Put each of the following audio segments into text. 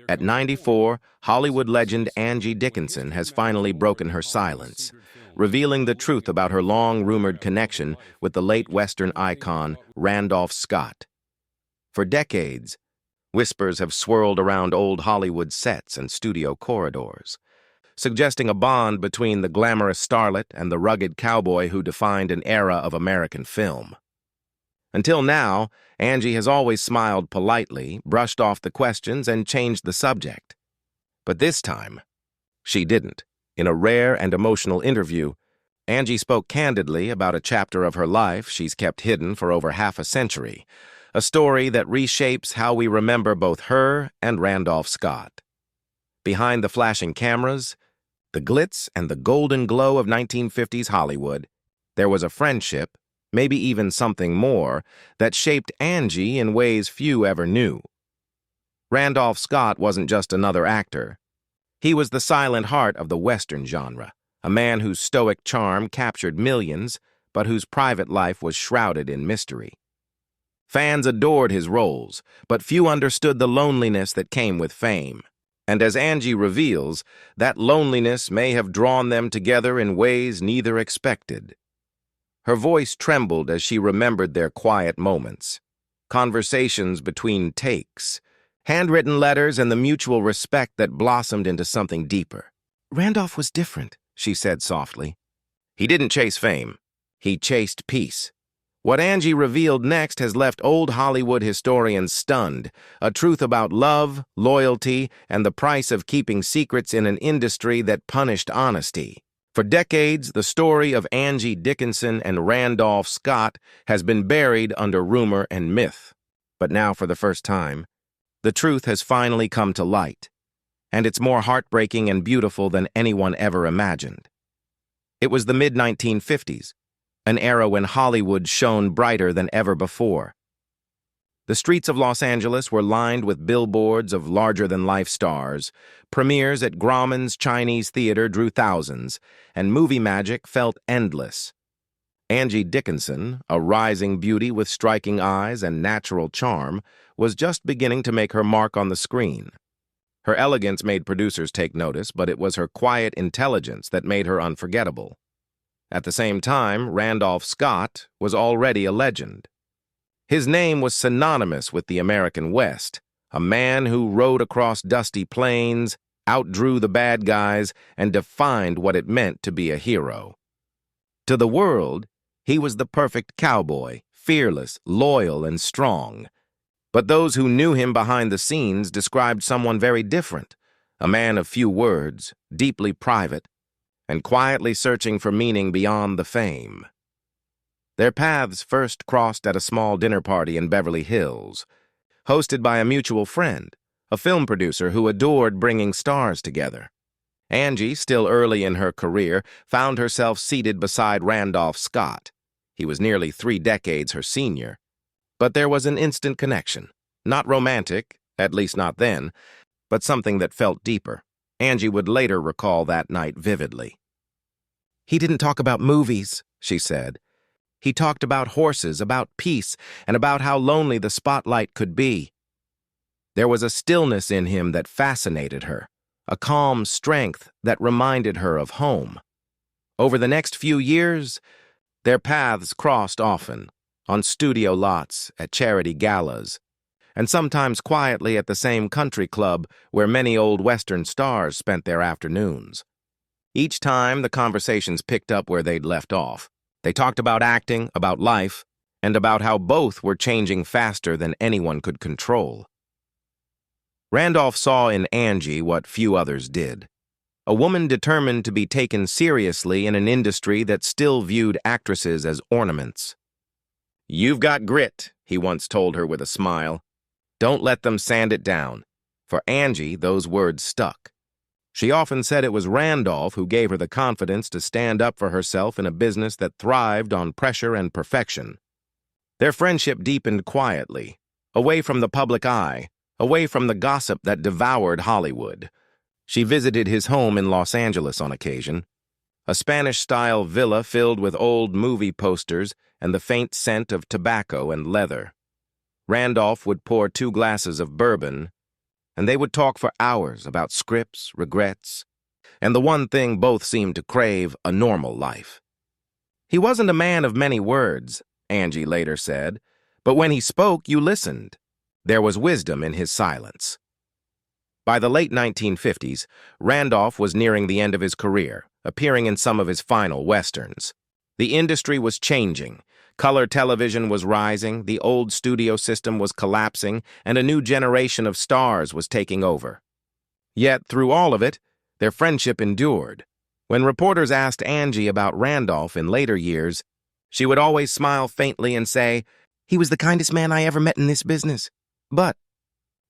At 94, Hollywood legend Angie Dickinson has finally broken her silence, revealing the truth about her long-rumored connection with the late Western icon Randolph Scott. For decades, whispers have swirled around old Hollywood sets and studio corridors, suggesting a bond between the glamorous starlet and the rugged cowboy who defined an era of American film. Until now, Angie has always smiled politely, brushed off the questions, and changed the subject. But this time, she didn't. In a rare and emotional interview, Angie spoke candidly about a chapter of her life she's kept hidden for over half a century, a story that reshapes how we remember both her and Randolph Scott. Behind the flashing cameras, the glitz and the golden glow of 1950s Hollywood, there was a friendship, maybe even something more, that shaped Angie in ways few ever knew. Randolph Scott wasn't just another actor. He was the silent heart of the Western genre, a man whose stoic charm captured millions, but whose private life was shrouded in mystery. Fans adored his roles, but few understood the loneliness that came with fame. And as Angie reveals, that loneliness may have drawn them together in ways neither expected. Her voice trembled as she remembered their quiet moments, conversations between takes, handwritten letters, and the mutual respect that blossomed into something deeper. "Randolph was different," she said softly. "He didn't chase fame. He chased peace." What Angie revealed next has left old Hollywood historians stunned, a truth about love, loyalty, and the price of keeping secrets in an industry that punished honesty. For decades, the story of Angie Dickinson and Randolph Scott has been buried under rumor and myth. But now, for the first time, the truth has finally come to light, and it's more heartbreaking and beautiful than anyone ever imagined. It was the mid-1950s, an era when Hollywood shone brighter than ever before. The streets of Los Angeles were lined with billboards of larger-than-life stars, premieres at Grauman's Chinese Theater drew thousands, and movie magic felt endless. Angie Dickinson, a rising beauty with striking eyes and natural charm, was just beginning to make her mark on the screen. Her elegance made producers take notice, but it was her quiet intelligence that made her unforgettable. At the same time, Randolph Scott was already a legend. His name was synonymous with the American West, a man who rode across dusty plains, outdrew the bad guys, and defined what it meant to be a hero. To the world, he was the perfect cowboy, fearless, loyal, and strong. But those who knew him behind the scenes described someone very different, a man of few words, deeply private, and quietly searching for meaning beyond the fame. Their paths first crossed at a small dinner party in Beverly Hills, hosted by a mutual friend, a film producer who adored bringing stars together. Angie, still early in her career, found herself seated beside Randolph Scott. He was nearly 3 decades her senior. But there was an instant connection, not romantic, at least not then, but something that felt deeper. Angie would later recall that night vividly. "He didn't talk about movies," she said. "He talked about horses, about peace, and about how lonely the spotlight could be." There was a stillness in him that fascinated her, a calm strength that reminded her of home. Over the next few years, their paths crossed often, on studio lots, at charity galas, and sometimes quietly at the same country club where many old Western stars spent their afternoons. Each time, the conversations picked up where they'd left off. They talked about acting, about life, and about how both were changing faster than anyone could control. Randolph saw in Angie what few others did, a woman determined to be taken seriously in an industry that still viewed actresses as ornaments. "You've got grit," he once told her with a smile. "Don't let them sand it down." For Angie, those words stuck. She often said it was Randolph who gave her the confidence to stand up for herself in a business that thrived on pressure and perfection. Their friendship deepened quietly, away from the public eye, away from the gossip that devoured Hollywood. She visited his home in Los Angeles on occasion, a Spanish-style villa filled with old movie posters and the faint scent of tobacco and leather. Randolph would pour 2 glasses of bourbon, and they would talk for hours about scripts, regrets, and the one thing both seemed to crave, a normal life. He wasn't a man of many words, Angie later said, but when he spoke, you listened. There was wisdom in his silence. By the late 1950s, Randolph was nearing the end of his career, appearing in some of his final westerns. The industry was changing. Color television was rising, the old studio system was collapsing, and a new generation of stars was taking over. Yet, through all of it, their friendship endured. When reporters asked Angie about Randolph in later years, she would always smile faintly and say, "He was the kindest man I ever met in this business." But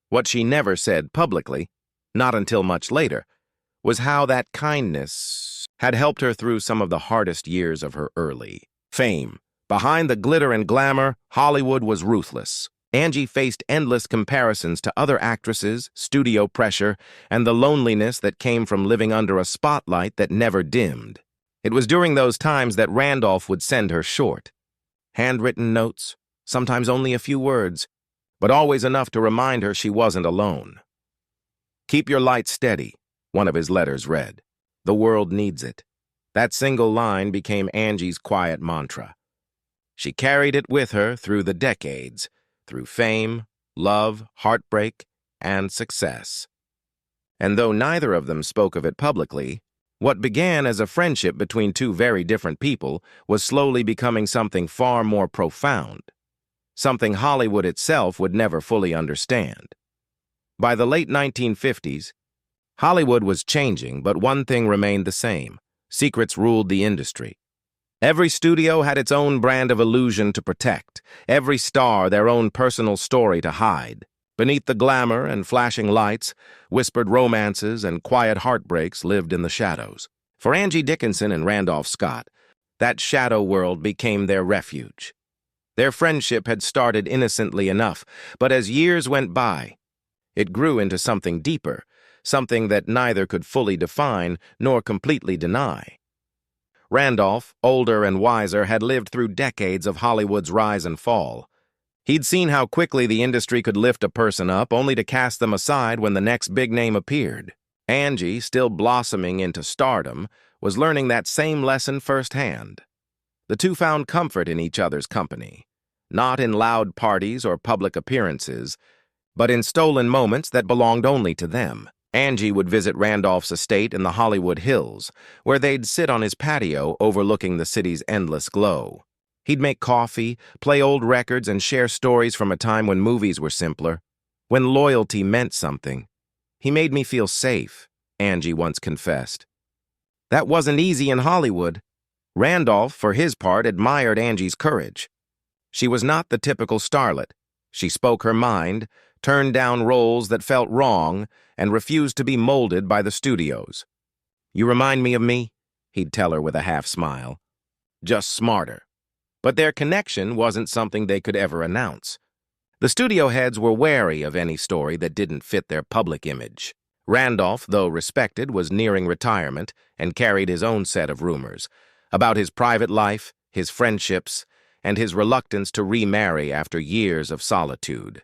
what she never said publicly, not until much later, was how that kindness had helped her through some of the hardest years of her early fame. Behind the glitter and glamour, Hollywood was ruthless. Angie faced endless comparisons to other actresses, studio pressure, and the loneliness that came from living under a spotlight that never dimmed. It was during those times that Randolph would send her short. Handwritten notes, sometimes only a few words, but always enough to remind her she wasn't alone. "Keep your light steady," one of his letters read. "The world needs it." That single line became Angie's quiet mantra. She carried it with her through the decades, through fame, love, heartbreak, and success. And though neither of them spoke of it publicly, what began as a friendship between two very different people was slowly becoming something far more profound, something Hollywood itself would never fully understand. By the late 1950s, Hollywood was changing, but one thing remained the same. Secrets ruled the industry. Every studio had its own brand of illusion to protect, every star their own personal story to hide. Beneath the glamour and flashing lights, whispered romances and quiet heartbreaks lived in the shadows. For Angie Dickinson and Randolph Scott, that shadow world became their refuge. Their friendship had started innocently enough, but as years went by, it grew into something deeper, something that neither could fully define nor completely deny. Randolph, older and wiser, had lived through decades of Hollywood's rise and fall. He'd seen how quickly the industry could lift a person up, only to cast them aside when the next big name appeared. Angie, still blossoming into stardom, was learning that same lesson firsthand. The two found comfort in each other's company, not in loud parties or public appearances, but in stolen moments that belonged only to them. Angie would visit Randolph's estate in the Hollywood Hills, where they'd sit on his patio overlooking the city's endless glow. He'd make coffee, play old records, and share stories from a time when movies were simpler, when loyalty meant something. "He made me feel safe," Angie once confessed. That wasn't easy in Hollywood. Randolph, for his part, admired Angie's courage. She was not the typical starlet. She spoke her mind, turned down roles that felt wrong, and refused to be molded by the studios. "You remind me of me," he'd tell her with a half-smile. "Just smarter." But their connection wasn't something they could ever announce. The studio heads were wary of any story that didn't fit their public image. Randolph, though respected, was nearing retirement and carried his own set of rumors about his private life, his friendships, and his reluctance to remarry after years of solitude.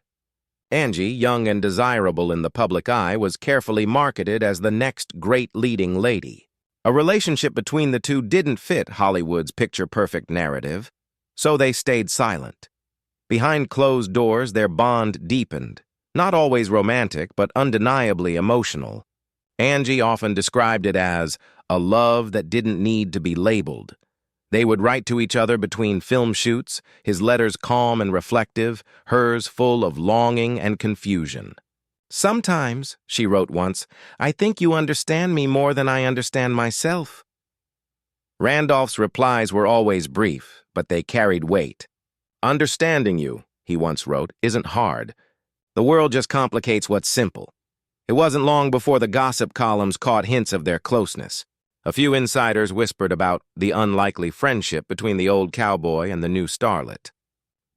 Angie, young and desirable in the public eye, was carefully marketed as the next great leading lady. A relationship between the two didn't fit Hollywood's picture-perfect narrative, so they stayed silent. Behind closed doors, their bond deepened, not always romantic, but undeniably emotional. Angie often described it as a love that didn't need to be labeled. They would write to each other between film shoots, his letters calm and reflective, hers full of longing and confusion. "Sometimes," she wrote once, "I think you understand me more than I understand myself." Randolph's replies were always brief, but they carried weight. "Understanding you," he once wrote, "isn't hard. The world just complicates what's simple." It wasn't long before the gossip columns caught hints of their closeness. A few insiders whispered about the unlikely friendship between the old cowboy and the new starlet.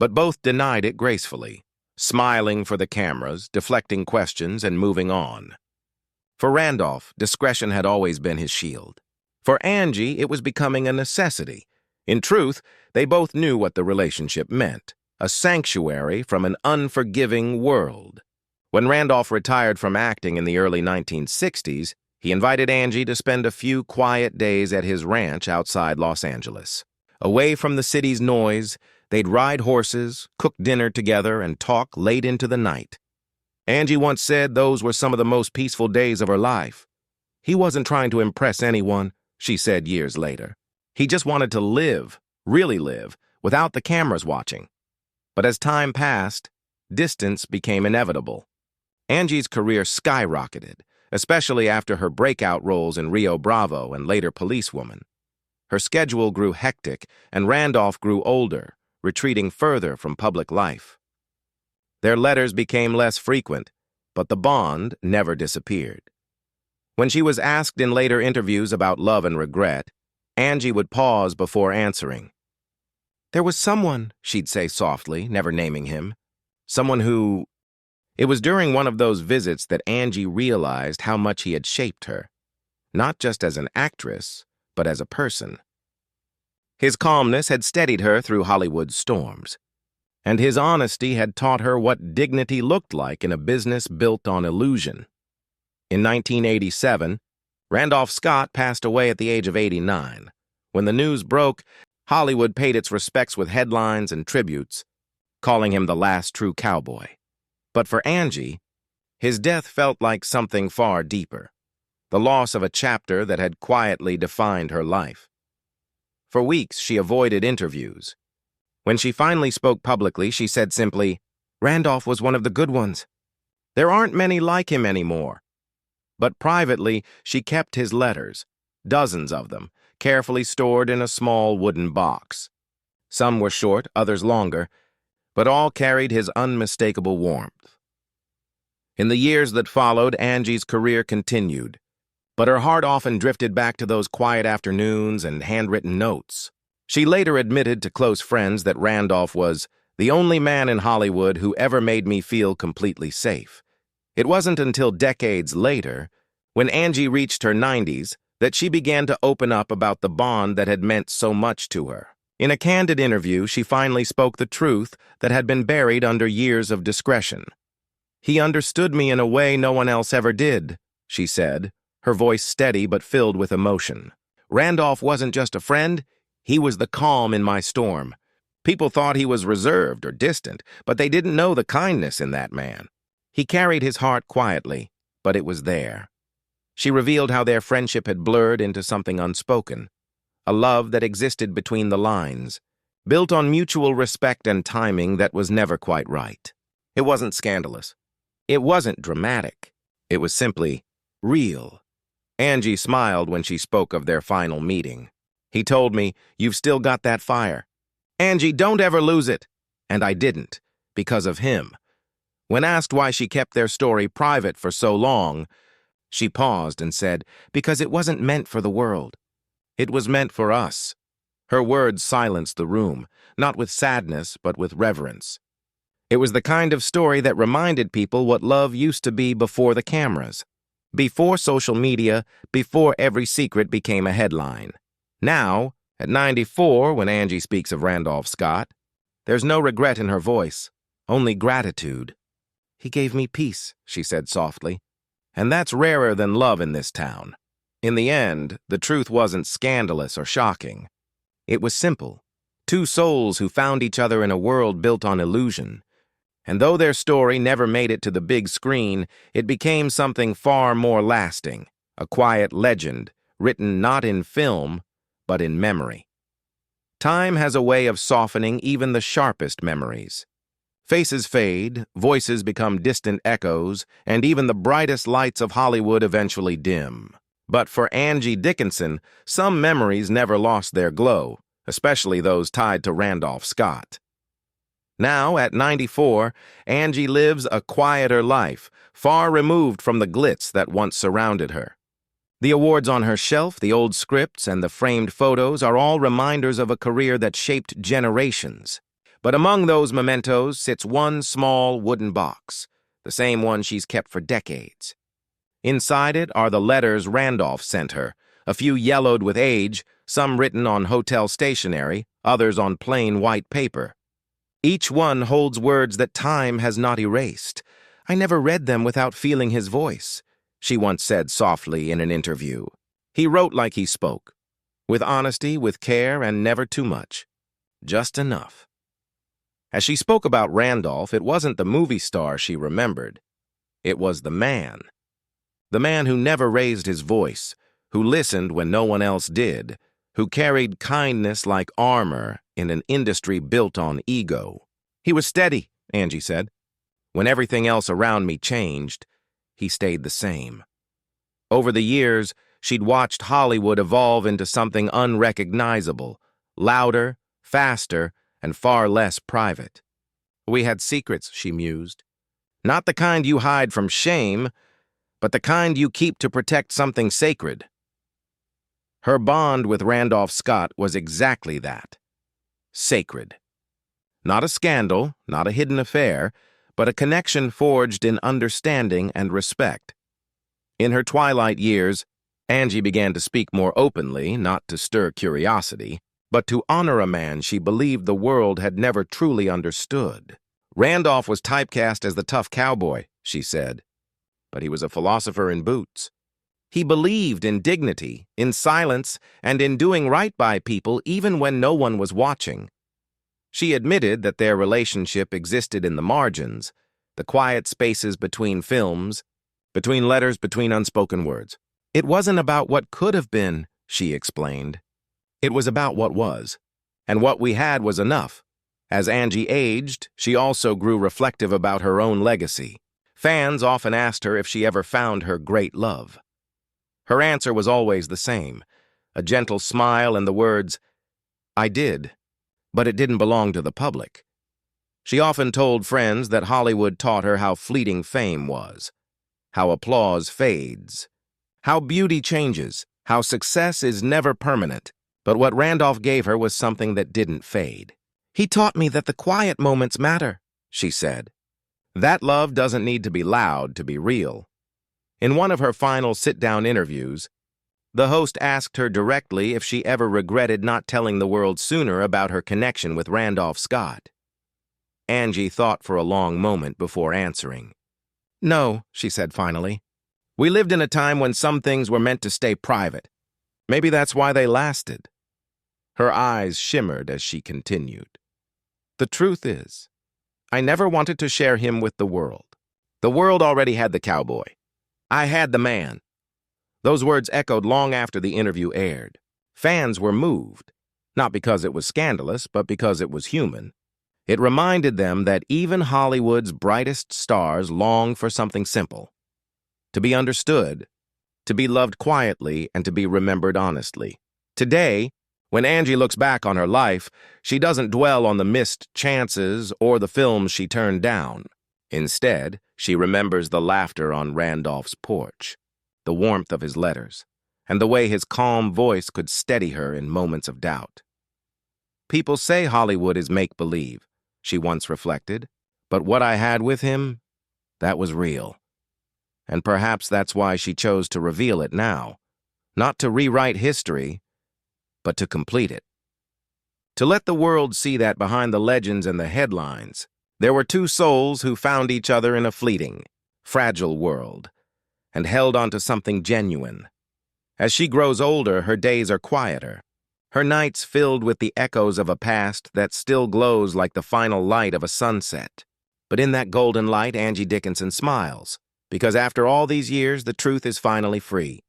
But both denied it gracefully, smiling for the cameras, deflecting questions, and moving on. For Randolph, discretion had always been his shield. For Angie, it was becoming a necessity. In truth, they both knew what the relationship meant, a sanctuary from an unforgiving world. When Randolph retired from acting in the early 1960s, he invited Angie to spend a few quiet days at his ranch outside Los Angeles. Away from the city's noise, they'd ride horses, cook dinner together, and talk late into the night. Angie once said those were some of the most peaceful days of her life. He wasn't trying to impress anyone, she said years later. He just wanted to live, really live, without the cameras watching. But as time passed, distance became inevitable. Angie's career skyrocketed, especially after her breakout roles in Rio Bravo and later Policewoman. Her schedule grew hectic, and Randolph grew older, retreating further from public life. Their letters became less frequent, but the bond never disappeared. When she was asked in later interviews about love and regret, Angie would pause before answering. "There was someone," she'd say softly, never naming him. Someone who... It was during one of those visits that Angie realized how much he had shaped her, not just as an actress, but as a person. His calmness had steadied her through Hollywood's storms, and his honesty had taught her what dignity looked like in a business built on illusion. In 1987, Randolph Scott passed away at the age of 89. When the news broke, Hollywood paid its respects with headlines and tributes, calling him the last true cowboy. But for Angie, his death felt like something far deeper, the loss of a chapter that had quietly defined her life. For weeks, she avoided interviews. When she finally spoke publicly, she said simply, "Randolph was one of the good ones. There aren't many like him anymore." But privately, she kept his letters, dozens of them, carefully stored in a small wooden box. Some were short, others longer, but all carried his unmistakable warmth. In the years that followed, Angie's career continued, but her heart often drifted back to those quiet afternoons and handwritten notes. She later admitted to close friends that Randolph was the only man in Hollywood who ever made me feel completely safe. It wasn't until decades later, when Angie reached her 90s, that she began to open up about the bond that had meant so much to her. In a candid interview, she finally spoke the truth that had been buried under years of discretion. "He understood me in a way no one else ever did," she said, her voice steady but filled with emotion. "Randolph wasn't just a friend, he was the calm in my storm. People thought he was reserved or distant, but they didn't know the kindness in that man. He carried his heart quietly, but it was there." She revealed how their friendship had blurred into something unspoken, a love that existed between the lines, built on mutual respect and timing that was never quite right. It wasn't scandalous. It wasn't dramatic. It was simply real. Angie smiled when she spoke of their final meeting. "He told me, 'You've still got that fire. Angie, don't ever lose it.' And I didn't, because of him." When asked why she kept their story private for so long, she paused and said, "Because it wasn't meant for the world. It was meant for us." Her words silenced the room, not with sadness, but with reverence. It was the kind of story that reminded people what love used to be before the cameras, before social media, before every secret became a headline. Now, at 94, when Angie speaks of Randolph Scott, there's no regret in her voice, only gratitude. "He gave me peace," she said softly, "and that's rarer than love in this town." In the end, the truth wasn't scandalous or shocking. It was simple. Two souls who found each other in a world built on illusion. And though their story never made it to the big screen, it became something far more lasting, a quiet legend, written not in film, but in memory. Time has a way of softening even the sharpest memories. Faces fade, voices become distant echoes, and even the brightest lights of Hollywood eventually dim. But for Angie Dickinson, some memories never lost their glow, especially those tied to Randolph Scott. Now, at 94, Angie lives a quieter life, far removed from the glitz that once surrounded her. The awards on her shelf, the old scripts, and the framed photos are all reminders of a career that shaped generations. But among those mementos sits one small wooden box, the same one she's kept for decades. Inside it are the letters Randolph sent her, a few yellowed with age, some written on hotel stationery, others on plain white paper. Each one holds words that time has not erased, "I never read them without feeling his voice," she once said softly in an interview. He wrote like he spoke, with honesty, with care, and never too much. Just enough. As she spoke about Randolph, it wasn't the movie star she remembered. It was the man. The man who never raised his voice, who listened when no one else did, who carried kindness like armor in an industry built on ego. "He was steady," Angie said. "When everything else around me changed, he stayed the same." Over the years, she'd watched Hollywood evolve into something unrecognizable, louder, faster, and far less private. "We had secrets," she mused. "Not the kind you hide from shame, but the kind you keep to protect something sacred." Her bond with Randolph Scott was exactly that. Sacred. Not a scandal, not a hidden affair, but a connection forged in understanding and respect. In her twilight years, Angie began to speak more openly, not to stir curiosity, but to honor a man she believed the world had never truly understood. "Randolph was typecast as the tough cowboy," she said, "but he was a philosopher in boots. He believed in dignity, in silence, and in doing right by people even when no one was watching." She admitted that their relationship existed in the margins, the quiet spaces between films, between letters, between unspoken words. "It wasn't about what could have been," she explained. "It was about what was. And what we had was enough." As Angie aged, she also grew reflective about her own legacy. Fans often asked her if she ever found her great love. Her answer was always the same, a gentle smile and the words, "I did, but it didn't belong to the public." She often told friends that Hollywood taught her how fleeting fame was, how applause fades, how beauty changes, how success is never permanent. But what Randolph gave her was something that didn't fade. "He taught me that the quiet moments matter," she said. That love doesn't need to be loud to be real. In one of her final sit-down interviews, the host asked her directly if she ever regretted not telling the world sooner about her connection with Randolph Scott. Angie thought for a long moment before answering. "No," she said finally. "We lived in a time when some things were meant to stay private. Maybe that's why they lasted." Her eyes shimmered as she continued. "The truth is, I never wanted to share him with the world. The world already had the cowboy. I had the man." Those words echoed long after the interview aired. Fans were moved, not because it was scandalous, but because it was human. It reminded them that even Hollywood's brightest stars long for something simple. To be understood, to be loved quietly, and to be remembered honestly. Today, when Angie looks back on her life, she doesn't dwell on the missed chances or the films she turned down. Instead, she remembers the laughter on Randolph's porch, the warmth of his letters, and the way his calm voice could steady her in moments of doubt. "People say Hollywood is make-believe," she once reflected, "but what I had with him, that was real." And perhaps that's why she chose to reveal it now, not to rewrite history, but to complete it. To let the world see that behind the legends and the headlines, there were two souls who found each other in a fleeting, fragile world, and held on to something genuine. As she grows older, her days are quieter, her nights filled with the echoes of a past that still glows like the final light of a sunset. But in that golden light, Angie Dickinson smiles, because after all these years, the truth is finally free.